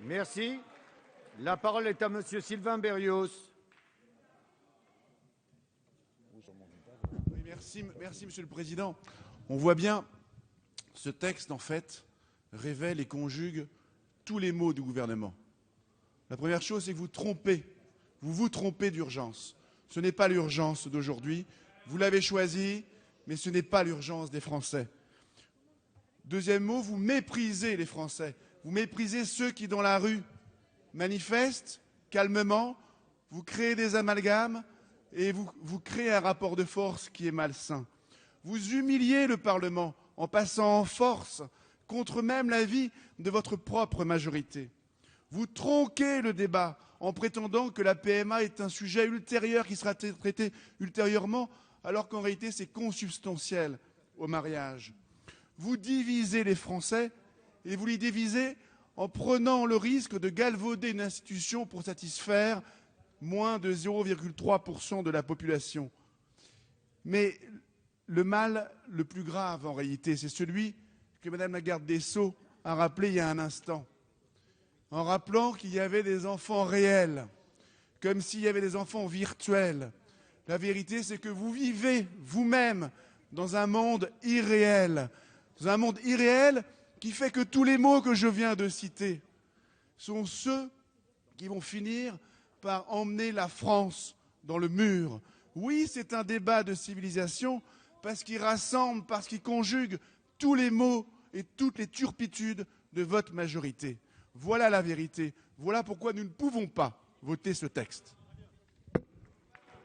Merci. La parole est à Monsieur Sylvain Berrios. Oui, merci Monsieur le Président. On voit bien, ce texte en fait révèle et conjugue tous les maux du gouvernement. La première chose, c'est que vous vous trompez d'urgence. Ce n'est pas l'urgence d'aujourd'hui. Vous l'avez choisi, mais ce n'est pas l'urgence des Français. Deuxième mot, vous méprisez les Français. Vous méprisez ceux qui, dans la rue, manifestent calmement. Vous créez des amalgames et vous créez un rapport de force qui est malsain. Vous humiliez le Parlement en passant en force contre même l'avis de votre propre majorité. Vous tronquez le débat en prétendant que la PMA est un sujet ultérieur qui sera traité ultérieurement, alors qu'en réalité c'est consubstantiel au mariage. Vous divisez les Français et vous les divisez en prenant le risque de galvauder une institution pour satisfaire moins de 0,3% de la population. Mais le mal le plus grave en réalité, c'est celui que Madame la garde des Sceaux a rappelé il y a un instant, en rappelant qu'il y avait des enfants réels, comme s'il y avait des enfants virtuels. La vérité, c'est que vous vivez vous-même dans un monde irréel. Dans un monde irréel qui fait que tous les mots que je viens de citer sont ceux qui vont finir par emmener la France dans le mur. Oui, c'est un débat de civilisation parce qu'il rassemble, parce qu'il conjugue tous les maux et toutes les turpitudes de votre majorité. Voilà la vérité. Voilà pourquoi nous ne pouvons pas voter ce texte.